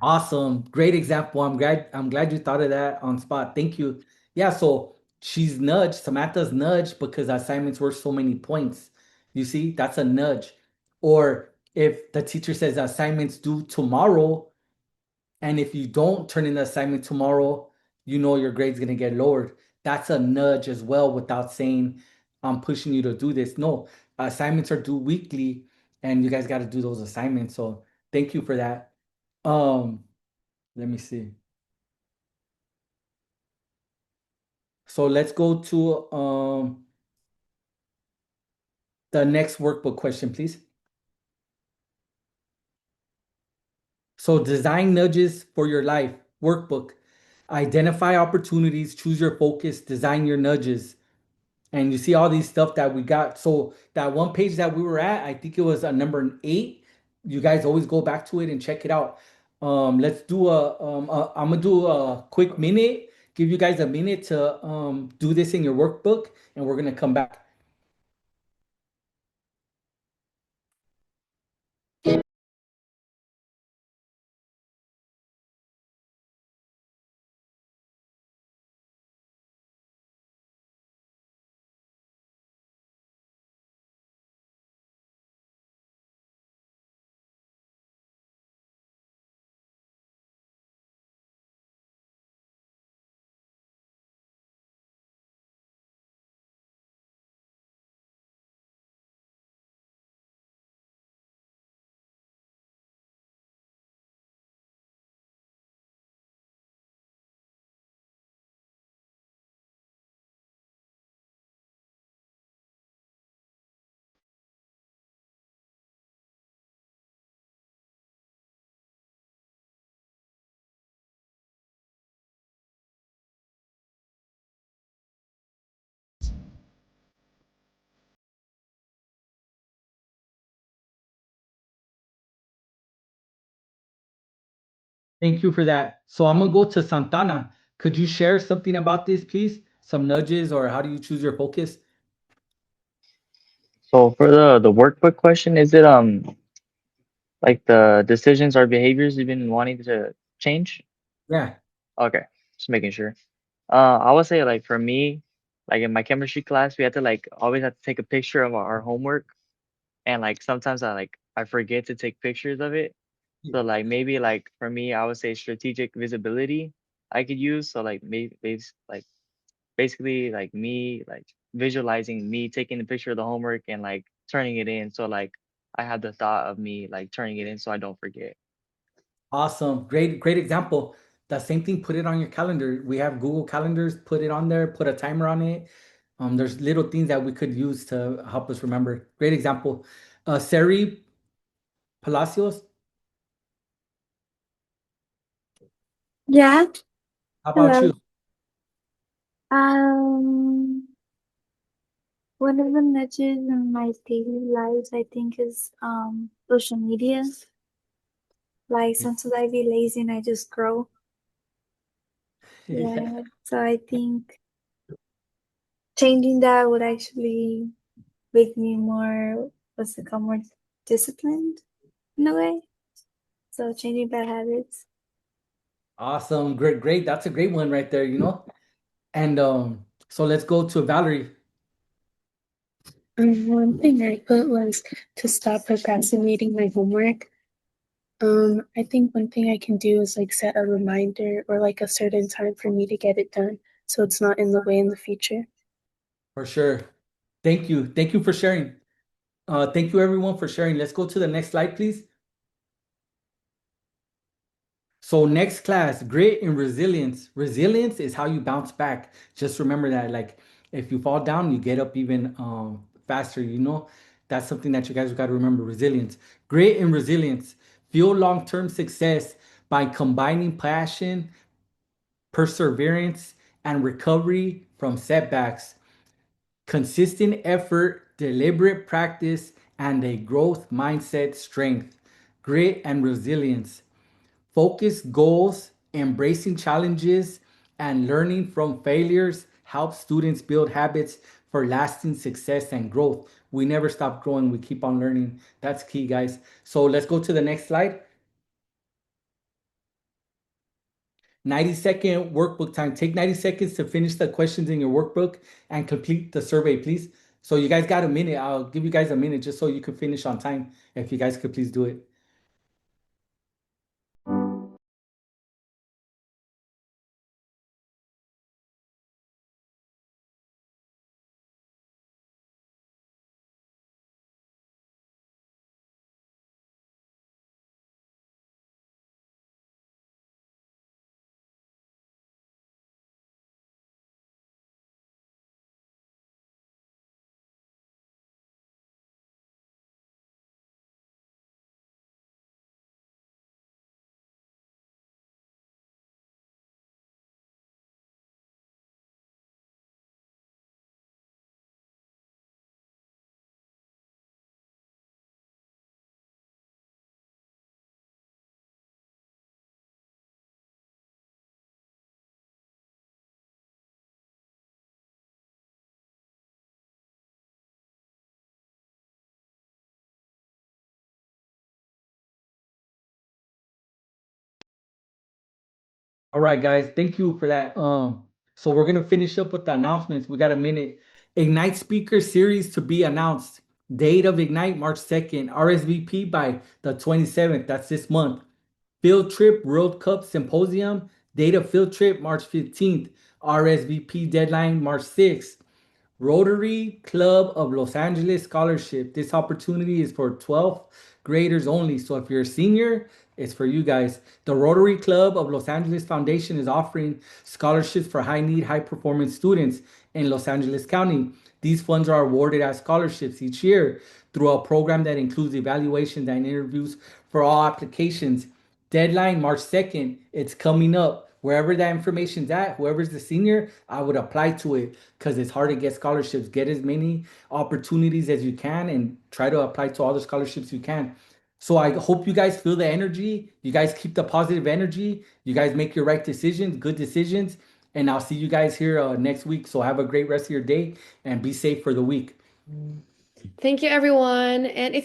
Speaker 1: Awesome. Great example. I'm glad you thought of that on spot. Thank you. Yeah, so she's nudged, Samantha's nudged because assignments were so many points. You see, that's a nudge. Or if the teacher says assignments due tomorrow, and if you don't turn in the assignment tomorrow, you know your grade's gonna get lowered. That's a nudge as well without saying I'm pushing you to do this. No, assignments are due weekly and you guys got to do those assignments. So thank you for that. Um, let me see. So let's go to the next workbook question, please. So design nudges for your life workbook. Identify opportunities, choose your focus, design your nudges. And you see all these stuff that we got. So that one page that we were at, I think it was number 8. You guys always go back to it and check it out. Let's do I'm gonna do a quick minute, give you guys a minute to do this in your workbook, and we're gonna come back. Thank you for that. So I'm gonna go to Santana. Could you share something about this, please? Some nudges, or how do you choose your focus?
Speaker 18: So for the workbook question, is it like the decisions or behaviors you've been wanting to change?
Speaker 1: Yeah.
Speaker 18: Okay, just making sure. I would say like for me, like in my chemistry class, we had to like always have to take a picture of our homework, and like sometimes I forget to take pictures of it. So like maybe like for me, I would say strategic visibility I could use. So like maybe like basically like me like visualizing me taking the picture of the homework and like turning it in. So like I had the thought of me like turning it in so I don't forget.
Speaker 1: Awesome. Great example. The same thing, put it on your calendar. We have Google Calendars, put it on there, put a timer on it. There's little things that we could use to help us remember. Great example. Sari Palacios,
Speaker 19: Yeah,
Speaker 1: how about
Speaker 19: hello.
Speaker 1: you?
Speaker 19: Um, One of the nudges in my daily lives, I think, is social media. Like sometimes I be lazy and I just scroll.
Speaker 1: Yeah.
Speaker 19: Yeah, so I think changing that would actually make me more, what's it called, more disciplined in a way. So changing bad habits.
Speaker 1: Awesome. Great. That's a great one right there, you know? And so let's go to Valerie.
Speaker 16: One thing I put was to stop procrastinating my homework. I think one thing I can do is like set a reminder or like a certain time for me to get it done so it's not in the way in the future.
Speaker 1: For sure. Thank you. Thank you for sharing. Thank you everyone for sharing. Let's go to the next slide, please. So next class, grit and resilience. Resilience is how you bounce back. Just remember that, like, if you fall down, you get up even faster, you know? That's something that you guys got to remember, resilience. Grit and resilience. Fuel long-term success by combining passion, perseverance, and recovery from setbacks. Consistent effort, deliberate practice, and a growth mindset strength. Grit and resilience. Focused goals, embracing challenges, and learning from failures help students build habits for lasting success and growth. We never stop growing, we keep on learning. That's key, guys. So let's go to the next slide. 90-second workbook time. Take 90 seconds to finish the questions in your workbook and complete the survey, please. So you guys got a minute. I'll give you guys a minute just so you can finish on time. If you guys could please do it. All right, guys, thank you for that. So we're gonna finish up with the announcements. We got a minute. Ignite speaker series to be announced. Date of Ignite, March 2nd. RSVP by the 27th. That's this month. Field trip World Cup Symposium. Date of field trip, March 15th. RSVP deadline, March 6th. Rotary Club of Los Angeles Scholarship. This opportunity is for 12th graders only. So if you're a senior, it's for you guys. The Rotary Club of Los Angeles Foundation is offering scholarships for high need, high performance students in Los Angeles County. These funds are awarded as scholarships each year through a program that includes evaluations and interviews for all applications. Deadline March 2nd. It's coming up. Wherever that information's at, whoever's the senior, I would apply to it because it's hard to get scholarships. Get as many opportunities as you can and try to apply to all the scholarships you can. So I hope you guys feel the energy. You guys keep the positive energy. You guys make your right decisions, good decisions. And I'll see you guys here next week. So have a great rest of your day and be safe for the week.
Speaker 2: Thank you, everyone. And if